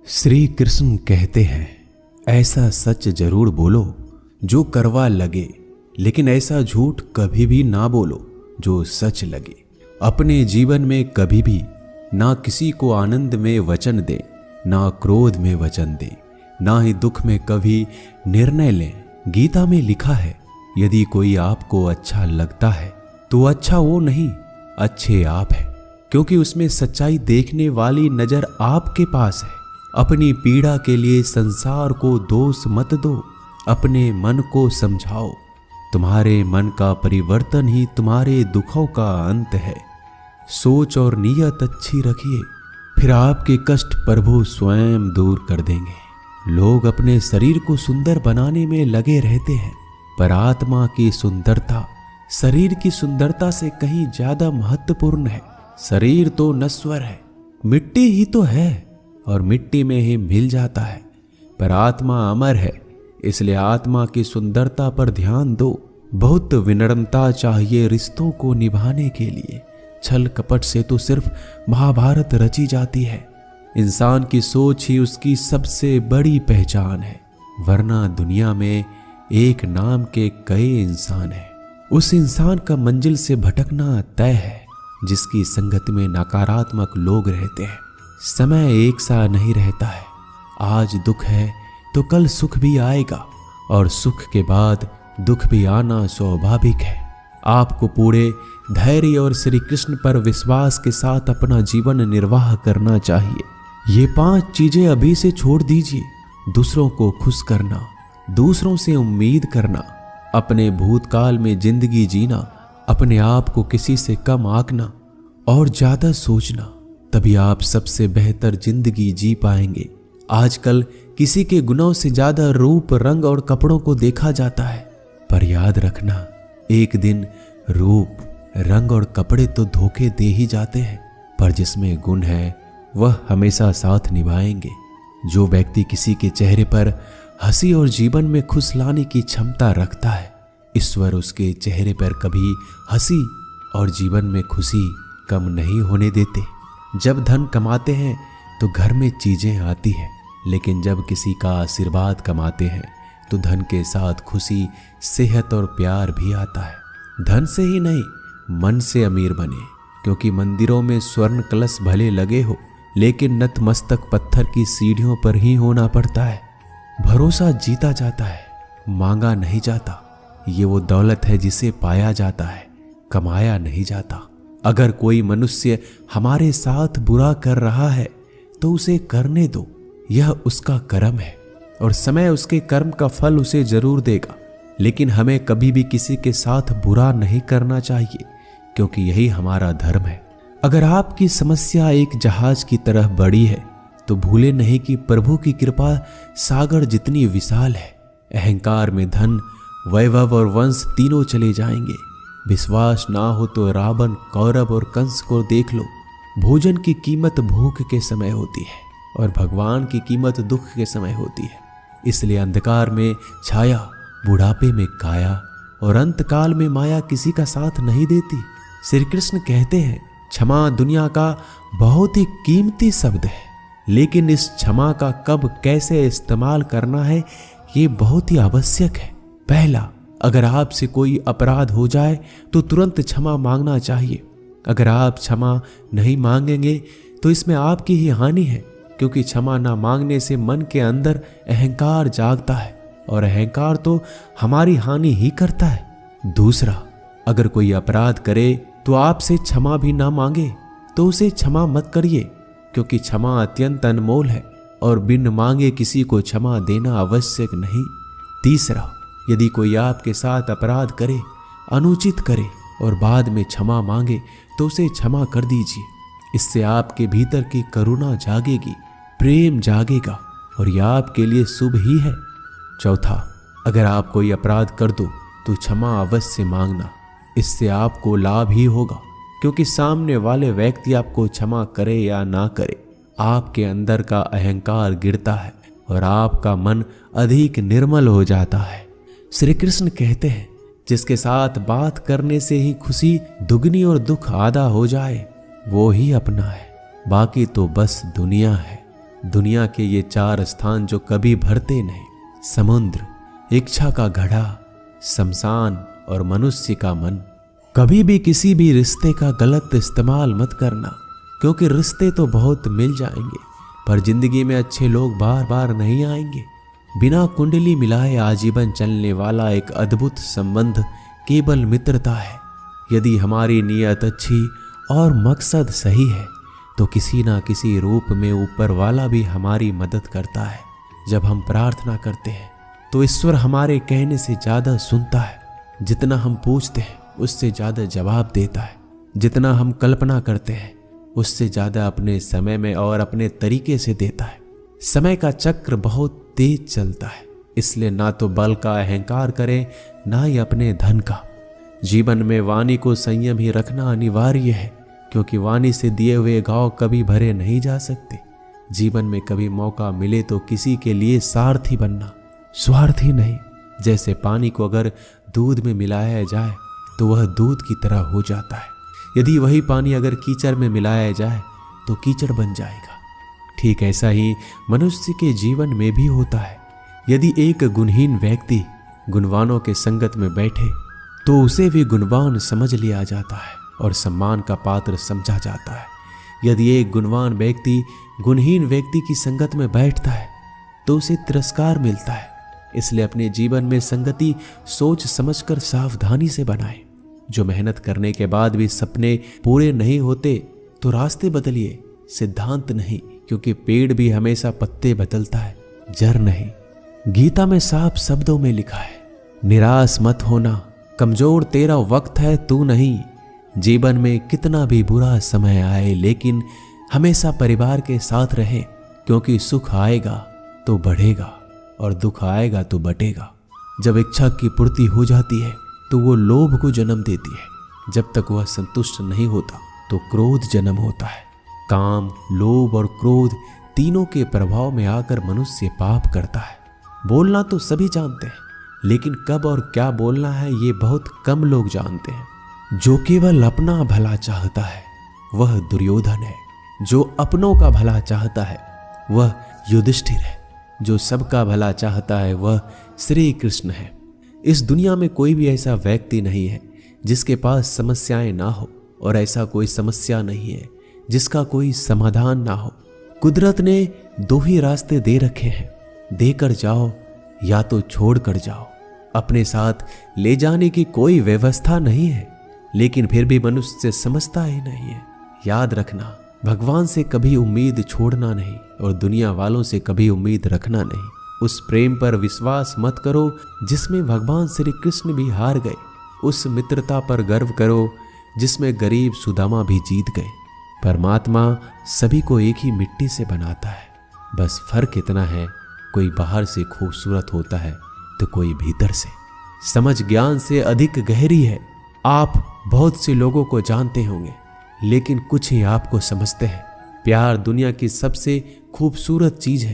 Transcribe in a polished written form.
श्री कृष्ण कहते हैं, ऐसा सच जरूर बोलो जो करवा लगे, लेकिन ऐसा झूठ कभी भी ना बोलो जो सच लगे। अपने जीवन में कभी भी ना किसी को आनंद में वचन दे, ना क्रोध में वचन दे, ना ही दुख में कभी निर्णय लें। गीता में लिखा है, यदि कोई आपको अच्छा लगता है तो अच्छा वो नहीं, अच्छे आप है, क्योंकि उसमें सच्चाई देखने वाली नजर आपके पास है। अपनी पीड़ा के लिए संसार को दोष मत दो, अपने मन को समझाओ। तुम्हारे मन का परिवर्तन ही तुम्हारे दुखों का अंत है। सोच और नीयत अच्छी रखिए, फिर आपके कष्ट प्रभु स्वयं दूर कर देंगे। लोग अपने शरीर को सुंदर बनाने में लगे रहते हैं, पर आत्मा की सुंदरता शरीर की सुंदरता से कहीं ज्यादा महत्वपूर्ण है। शरीर तो नश्वर है, मिट्टी ही तो है और मिट्टी में ही मिल जाता है, पर आत्मा अमर है, इसलिए आत्मा की सुंदरता पर ध्यान दो। बहुत विनम्रता चाहिए रिश्तों को निभाने के लिए। छल कपट से तो सिर्फ महाभारत रची जाती है। इंसान की सोच ही उसकी सबसे बड़ी पहचान है, वरना दुनिया में एक नाम के कई इंसान हैं। उस इंसान का मंजिल से भटकना तय है जिसकी संगत में नकारात्मक लोग रहते हैं। समय एक सा नहीं रहता है, आज दुख है तो कल सुख भी आएगा, और सुख के बाद दुख भी आना स्वाभाविक है। आपको पूरे धैर्य और श्री कृष्ण पर विश्वास के साथ अपना जीवन निर्वाह करना चाहिए। ये 5 चीजें अभी से छोड़ दीजिए। दूसरों को खुश करना, दूसरों से उम्मीद करना, अपने भूतकाल में जिंदगी जीना, अपने आप को किसी से कम आंकना और ज्यादा सोचना, तभी आप सबसे बेहतर जिंदगी जी पाएंगे। आजकल किसी के गुनाहों से ज्यादा रूप, रंग और कपड़ों को देखा जाता है, पर याद रखना, एक दिन रूप, रंग और कपड़े तो धोखे दे ही जाते हैं, पर जिसमें गुण है वह हमेशा साथ निभाएंगे। जो व्यक्ति किसी के चेहरे पर हंसी और जीवन में खुश लाने की क्षमता रखता है, ईश्वर उसके चेहरे पर कभी हंसी और जीवन में खुशी कम नहीं होने देते। जब धन कमाते हैं तो घर में चीजें आती हैं, लेकिन जब किसी का आशीर्वाद कमाते हैं तो धन के साथ खुशी, सेहत और प्यार भी आता है। धन से ही नहीं, मन से अमीर बने, क्योंकि मंदिरों में स्वर्ण कलश भले लगे हो, लेकिन नतमस्तक पत्थर की सीढ़ियों पर ही होना पड़ता है। भरोसा जीता जाता है, मांगा नहीं जाता। ये वो दौलत है जिसे पाया जाता है, कमाया नहीं जाता। अगर कोई मनुष्य हमारे साथ बुरा कर रहा है तो उसे करने दो, यह उसका कर्म है और समय उसके कर्म का फल उसे जरूर देगा। लेकिन हमें कभी भी किसी के साथ बुरा नहीं करना चाहिए, क्योंकि यही हमारा धर्म है। अगर आपकी समस्या एक जहाज की तरह बड़ी है तो भूले नहीं कि प्रभु की कृपा सागर जितनी विशाल है। अहंकार में धन, वैभव और वंश तीनों चले जाएंगे। विश्वास ना हो तो रावण, कौरव और कंस को देख लो। भोजन की कीमत भूख के समय होती है और भगवान की कीमत दुख के समय होती है। इसलिए अंधकार में छाया, बुढ़ापे में काया और अंतकाल में माया किसी का साथ नहीं देती। श्री कृष्ण कहते हैं, क्षमा दुनिया का बहुत ही कीमती शब्द है, लेकिन इस क्षमा का कब कैसे इस्तेमाल करना है ये बहुत ही आवश्यक है। पहला, अगर आपसे कोई अपराध हो जाए तो तुरंत क्षमा मांगना चाहिए। अगर आप क्षमा नहीं मांगेंगे तो इसमें आपकी ही हानि है, क्योंकि क्षमा ना मांगने से मन के अंदर अहंकार जागता है और अहंकार तो हमारी हानि ही करता है। दूसरा, अगर कोई अपराध करे तो आपसे क्षमा भी ना मांगे तो उसे क्षमा मत करिए, क्योंकि क्षमा अत्यंत अनमोल है और बिन मांगे किसी को क्षमा देना आवश्यक नहीं। तीसरा, यदि कोई आपके साथ अपराध करे, अनुचित करे और बाद में क्षमा मांगे तो उसे क्षमा कर दीजिए। इससे आपके भीतर की करुणा जागेगी, प्रेम जागेगा और यह आपके लिए शुभ ही है। चौथा, अगर आप कोई अपराध कर दो तो क्षमा अवश्य मांगना, इससे आपको लाभ ही होगा, क्योंकि सामने वाले व्यक्ति आपको क्षमा करे या ना करे, आपके अंदर का अहंकार गिरता है और आपका मन अधिक निर्मल हो जाता है। श्री कृष्ण कहते हैं, जिसके साथ बात करने से ही खुशी दुगनी और दुख आधा हो जाए वो ही अपना है, बाकी तो बस दुनिया है। दुनिया के ये 4 स्थान जो कभी भरते नहीं, समुद्र, इच्छा का घड़ा, शमशान और मनुष्य का मन। कभी भी किसी भी रिश्ते का गलत इस्तेमाल मत करना, क्योंकि रिश्ते तो बहुत मिल जाएंगे पर जिंदगी में अच्छे लोग बार बार नहीं आएंगे। बिना कुंडली मिलाए आजीवन चलने वाला एक अद्भुत संबंध केवल मित्रता है। यदि हमारी नीयत अच्छी और मकसद सही है तो किसी ना किसी रूप में ऊपर वाला भी हमारी मदद करता है। जब हम प्रार्थना करते हैं तो ईश्वर हमारे कहने से ज़्यादा सुनता है। जितना हम पूछते हैं उससे ज़्यादा जवाब देता है। जितना हम कल्पना करते हैं उससे ज़्यादा अपने समय में और अपने तरीके से देता है। समय का चक्र बहुत तेज चलता है, इसलिए ना तो बल का अहंकार करें ना ही अपने धन का। जीवन में वाणी को संयम ही रखना अनिवार्य है, क्योंकि वाणी से दिए हुए घाव कभी भरे नहीं जा सकते। जीवन में कभी मौका मिले तो किसी के लिए सारथी बनना, स्वार्थी नहीं। जैसे पानी को अगर दूध में मिलाया जाए तो वह दूध की तरह हो जाता है, यदि वही पानी अगर कीचड़ में मिलाया जाए तो कीचड़ बन जाएगा। ठीक ऐसा ही मनुष्य के जीवन में भी होता है। यदि एक गुणहीन व्यक्ति गुणवानों के संगत में बैठे तो उसे भी गुणवान समझ लिया जाता है और सम्मान का पात्र समझा जाता है। यदि एक गुणवान व्यक्ति गुणहीन व्यक्ति की संगत में बैठता है तो उसे तिरस्कार मिलता है। इसलिए अपने जीवन में संगति सोच समझकर सावधानी से बनाएं। जो मेहनत करने के बाद भी सपने पूरे नहीं होते तो रास्ते बदलिए, सिद्धांत नहीं, क्योंकि पेड़ भी हमेशा पत्ते बदलता है, जड़ नहीं। गीता में साफ शब्दों में लिखा है, निराश मत होना, कमजोर तेरा वक्त है तू नहीं। जीवन में कितना भी बुरा समय आए लेकिन हमेशा परिवार के साथ रहें, क्योंकि सुख आएगा तो बढ़ेगा और दुख आएगा तो बटेगा। जब इच्छा की पूर्ति हो जाती है तो वो लोभ को जन्म देती है। जब तक वह संतुष्ट नहीं होता तो क्रोध जन्म होता है। काम, लोभ और क्रोध तीनों के प्रभाव में आकर मनुष्य पाप करता है। बोलना तो सभी जानते हैं, लेकिन कब और क्या बोलना है ये बहुत कम लोग जानते हैं। जो केवल अपना भला चाहता है वह दुर्योधन है, जो अपनों का भला चाहता है वह युधिष्ठिर है, जो सबका भला चाहता है वह श्री कृष्ण है। इस दुनिया में कोई भी ऐसा व्यक्ति नहीं है जिसके पास समस्याएं ना हो, और ऐसा कोई समस्या नहीं है जिसका कोई समाधान ना हो। कुदरत ने 2 ही रास्ते दे रखे हैं, देकर जाओ या तो छोड़ कर जाओ। अपने साथ ले जाने की कोई व्यवस्था नहीं है, लेकिन फिर भी मनुष्य समझता ही नहीं है। याद रखना, भगवान से कभी उम्मीद छोड़ना नहीं और दुनिया वालों से कभी उम्मीद रखना नहीं। उस प्रेम पर विश्वास मत करो जिसमें भगवान श्री कृष्ण भी हार गए। उस मित्रता पर गर्व करो जिसमें गरीब सुदामा भी जीत गए। परमात्मा सभी को एक ही मिट्टी से बनाता है, बस फर्क इतना है, कोई बाहर से खूबसूरत होता है तो कोई भीतर से। समझ ज्ञान से अधिक गहरी है। आप बहुत से लोगों को जानते होंगे, लेकिन कुछ ही आपको समझते हैं। प्यार दुनिया की सबसे खूबसूरत चीज है।